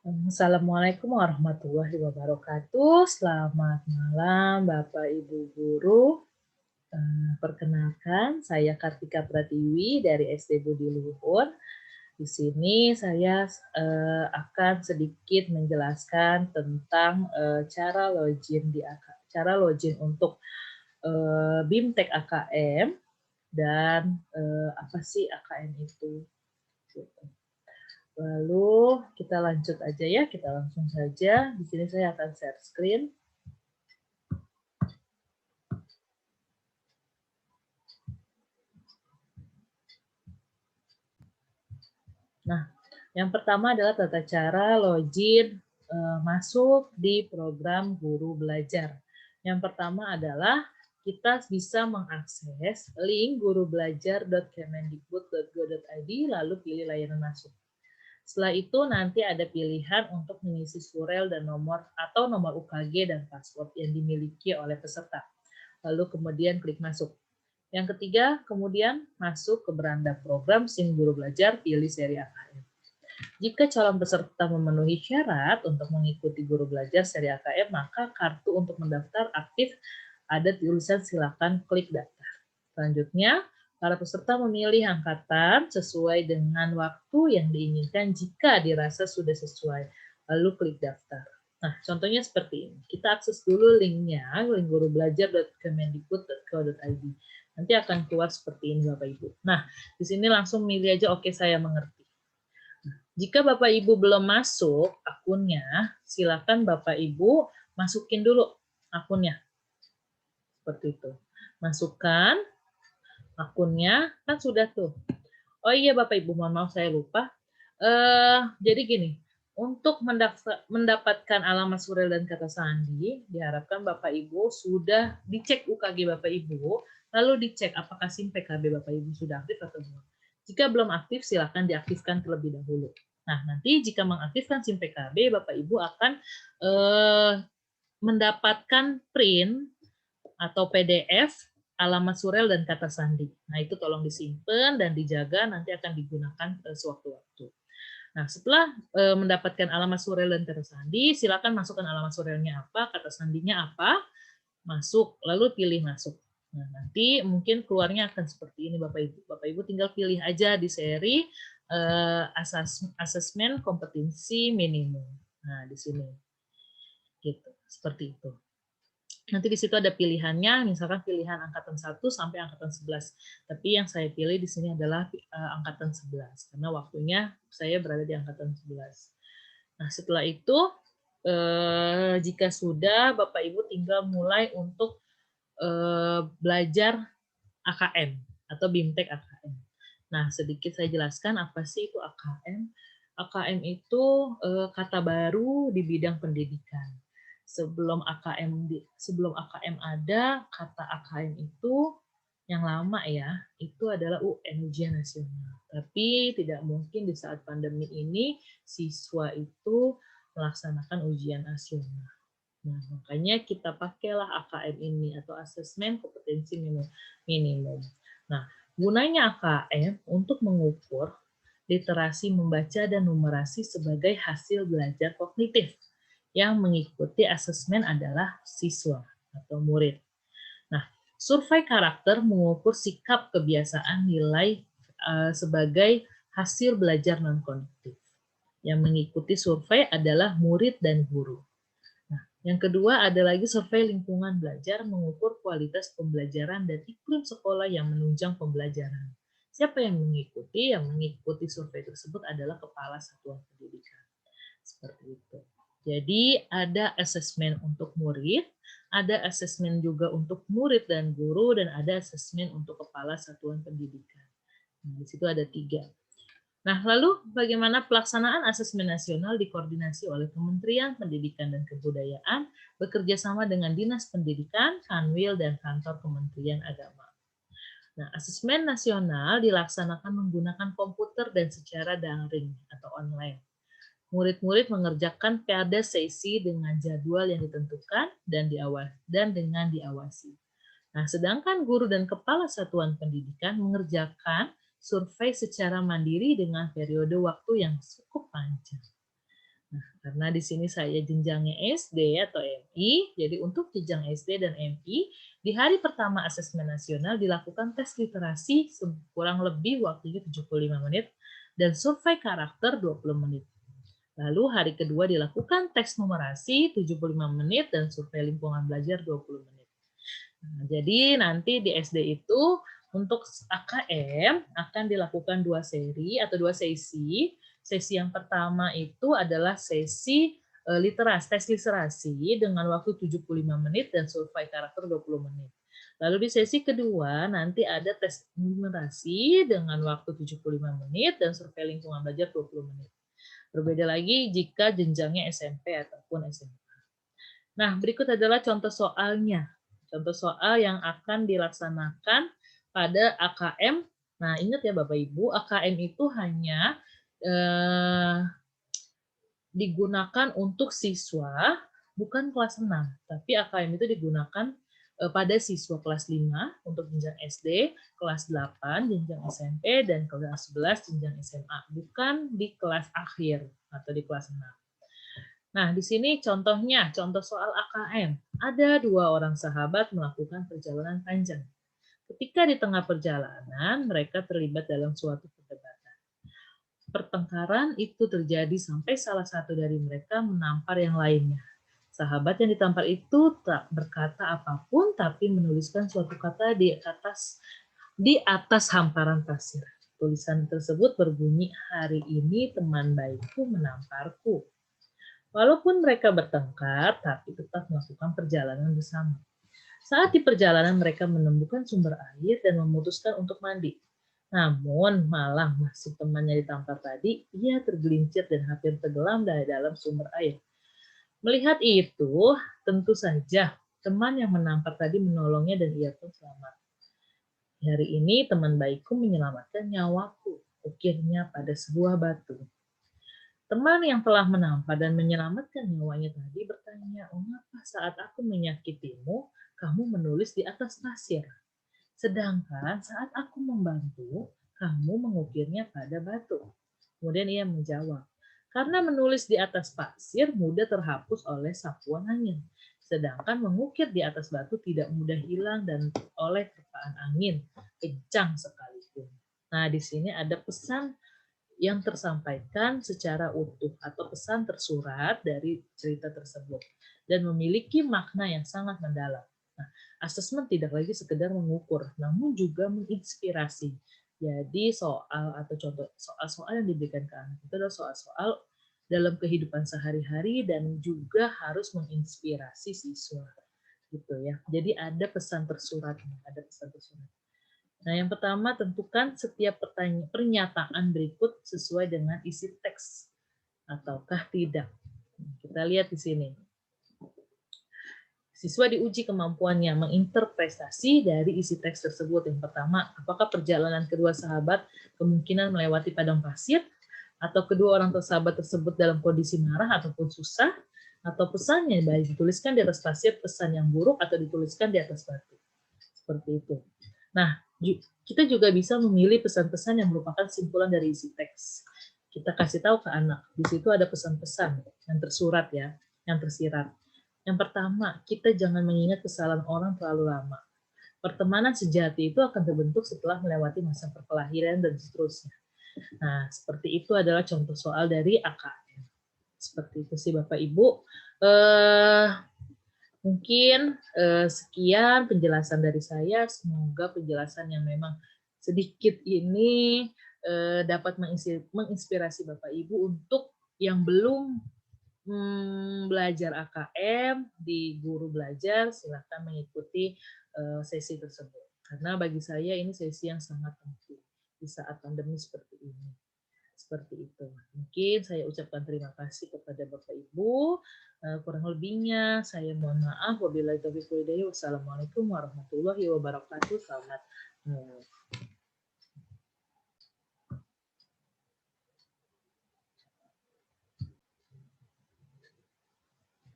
Assalamualaikum warahmatullahi wabarakatuh. Selamat malam Bapak Ibu Guru. Perkenalkan, saya Kartika Pratiwi dari SD Budi Luhur. Di sini saya akan sedikit menjelaskan tentang cara login untuk BIMTEK AKM dan apa sih AKM itu. Gitu. Lalu kita lanjut aja ya, kita langsung saja. Di sini saya akan share screen. Nah, yang pertama adalah tata cara login masuk di program Guru Belajar. Yang pertama adalah kita bisa mengakses link gurubelajar.kemendikbud.go.id lalu pilih layanan masuk. Setelah itu nanti ada pilihan untuk mengisi surel dan nomor atau nomor UKG dan password yang dimiliki oleh peserta. Lalu kemudian klik masuk. Yang ketiga, kemudian masuk ke beranda program SIM Guru Belajar, pilih seri AKM. Jika calon peserta memenuhi syarat untuk mengikuti Guru Belajar seri AKM, maka kartu untuk mendaftar aktif, ada tulisan silakan klik daftar. Selanjutnya, para peserta memilih angkatan sesuai dengan waktu yang diinginkan jika dirasa sudah sesuai, lalu klik daftar. Nah, contohnya seperti ini. Kita akses dulu linknya, link gurubelajar.kemendikbud.go.id. Nanti akan keluar seperti ini Bapak Ibu. Nah, di sini langsung milih aja oke saya mengerti. Jika Bapak Ibu belum masuk akunnya, silakan Bapak Ibu masukin dulu akunnya. Seperti itu. Masukkan akunnya, kan sudah tuh. Oh iya Bapak Ibu, mohon maaf saya lupa. Jadi gini, untuk mendapatkan alamat surel dan kata sandi, diharapkan Bapak Ibu sudah dicek UKG Bapak Ibu, lalu dicek apakah SIM PKB Bapak Ibu sudah aktif atau belum. Jika belum aktif, silakan diaktifkan terlebih dahulu. Nah, nanti jika mengaktifkan SIM PKB, Bapak Ibu akan mendapatkan print atau PDF alamat surel dan kata sandi. Nah, itu tolong disimpan dan dijaga, nanti akan digunakan sewaktu-waktu. Nah, setelah mendapatkan alamat surel dan kata sandi, silakan masukkan alamat surelnya apa, kata sandinya apa, masuk, lalu pilih masuk. Nah, nanti mungkin keluarnya akan seperti ini Bapak Ibu. Bapak Ibu tinggal pilih aja di seri asesmen kompetensi minimum. Nah, di sini. Gitu, seperti itu. Nanti di situ ada pilihannya, misalkan pilihan angkatan 1 sampai angkatan 11. Tapi yang saya pilih di sini adalah angkatan 11 karena waktunya saya berada di angkatan 11. Nah, setelah itu jika sudah Bapak Ibu tinggal mulai untuk belajar AKM atau BIMTEK AKM. Nah, sedikit saya jelaskan apa sih itu AKM. AKM itu kata baru di bidang pendidikan. Sebelum AKM ada, kata AKM itu yang lama ya, itu adalah UN, ujian nasional. Tapi tidak mungkin di saat pandemi ini siswa itu melaksanakan ujian nasional. Nah, makanya kita pakailah AKM ini atau asesmen kompetensi minimum. Nah, gunanya AKM untuk mengukur literasi membaca dan numerasi sebagai hasil belajar kognitif. Yang mengikuti asesmen adalah siswa atau murid. Nah, survei karakter mengukur sikap, kebiasaan, nilai sebagai hasil belajar non-kognitif. Yang mengikuti survei adalah murid dan guru. Nah, yang kedua ada lagi survei lingkungan belajar mengukur kualitas pembelajaran dan iklim sekolah yang menunjang pembelajaran. Siapa yang mengikuti? Yang mengikuti survei tersebut adalah kepala satuan pendidikan. Seperti itu. Jadi ada asesmen untuk murid, ada asesmen juga untuk murid dan guru, dan ada asesmen untuk kepala satuan pendidikan. Nah, di situ ada 3. Nah, lalu bagaimana pelaksanaan asesmen nasional dikoordinasi oleh Kementerian Pendidikan dan Kebudayaan bekerja sama dengan Dinas Pendidikan, Kanwil, dan Kantor Kementerian Agama. Nah, asesmen nasional dilaksanakan menggunakan komputer dan secara daring atau online. Murid-murid mengerjakan pada sesi dengan jadwal yang ditentukan dan dengan diawasi. Nah, sedangkan guru dan kepala satuan pendidikan mengerjakan survei secara mandiri dengan periode waktu yang cukup panjang. Nah, karena di sini saya jenjangnya SD atau MI, jadi untuk jenjang SD dan MI, di hari pertama asesmen nasional dilakukan tes literasi kurang lebih waktunya 75 menit dan survei karakter 20 menit. Lalu hari kedua dilakukan tes numerasi 75 menit dan survei lingkungan belajar 20 menit. Nah, jadi nanti di SD itu untuk AKM akan dilakukan 2 seri atau 2 sesi. Sesi yang pertama itu adalah sesi tes literasi dengan waktu 75 menit dan survei karakter 20 menit. Lalu di sesi kedua nanti ada tes numerasi dengan waktu 75 menit dan survei lingkungan belajar 20 menit. Berbeda lagi jika jenjangnya SMP ataupun SMA. Nah, berikut adalah contoh soalnya. Contoh soal yang akan dilaksanakan pada AKM. Nah, ingat ya Bapak Ibu, AKM itu hanya digunakan untuk siswa bukan kelas 6, tapi AKM itu digunakan pada siswa kelas 5 untuk jenjang SD, kelas 8 jenjang SMP, dan kelas 11 jenjang SMA, bukan di kelas akhir atau di kelas 6. Nah, di sini contohnya, contoh soal AKM. Ada 2 orang sahabat melakukan perjalanan panjang. Ketika di tengah perjalanan, mereka terlibat dalam suatu perdebatan. Pertengkaran itu terjadi sampai salah satu dari mereka menampar yang lainnya. Sahabat yang ditampar itu tak berkata apapun, tapi menuliskan suatu kata di atas hamparan pasir. Tulisan tersebut berbunyi, "Hari ini teman baikku menamparku." Walaupun mereka bertengkar, tapi tetap melakukan perjalanan bersama. Saat di perjalanan mereka menemukan sumber air dan memutuskan untuk mandi. Namun malah masuk temannya ditampar tadi, ia tergelincir dan hampir tenggelam dari dalam sumber air. Melihat itu, tentu saja teman yang menampar tadi menolongnya dan ia pun selamat. Hari ini teman baikku menyelamatkan nyawaku, ukirnya pada sebuah batu. Teman yang telah menampar dan menyelamatkan nyawanya tadi bertanya, "Mengapa saat aku menyakitimu, kamu menulis di atas pasir? Sedangkan saat aku membantu, kamu mengukirnya pada batu." Kemudian ia menjawab, "Karena menulis di atas pasir mudah terhapus oleh sapuan angin. Sedangkan mengukir di atas batu tidak mudah hilang dan oleh terpaan angin, kencang sekalipun." Nah, di sini ada pesan yang tersampaikan secara utuh atau pesan tersurat dari cerita tersebut dan memiliki makna yang sangat mendalam. Nah, asesmen tidak lagi sekedar mengukur, namun juga menginspirasi. Jadi soal atau contoh soal-soal yang diberikan ke anak itu adalah soal-soal dalam kehidupan sehari-hari dan juga harus menginspirasi siswa gitu ya. Jadi ada pesan tersuratnya, ada pesan tersurat. Nah, yang pertama tentukan setiap pernyataan berikut sesuai dengan isi teks ataukah tidak. Kita lihat di sini. Siswa diuji kemampuannya menginterpretasi dari isi teks tersebut. Yang pertama, apakah perjalanan kedua sahabat kemungkinan melewati padang pasir, atau kedua orang sahabat tersebut dalam kondisi marah ataupun susah, atau pesannya baik dituliskan di atas pasir, pesan yang buruk, atau dituliskan di atas batu. Seperti itu. Nah, kita juga bisa memilih pesan-pesan yang merupakan simpulan dari isi teks. Kita kasih tahu ke anak, di situ ada pesan-pesan yang tersurat ya, yang tersirat. Yang pertama, kita jangan mengingat kesalahan orang terlalu lama. Pertemanan sejati itu akan terbentuk setelah melewati masa perkelahiran dan seterusnya. Nah, seperti itu adalah contoh soal dari AKM. Seperti itu sih Bapak Ibu. Mungkin sekian penjelasan dari saya. Semoga penjelasan yang memang sedikit ini dapat menginspirasi Bapak Ibu untuk yang belum belajar AKM di Guru Belajar, silakan mengikuti sesi tersebut. Karena bagi saya ini sesi yang sangat penting di saat pandemi seperti ini. Seperti itu. Mungkin saya ucapkan terima kasih kepada Bapak Ibu. Kurang lebihnya saya mohon maaf. Wabillahi taufiq wal hidayah. Wassalamualaikum warahmatullahi wabarakatuh. Selamat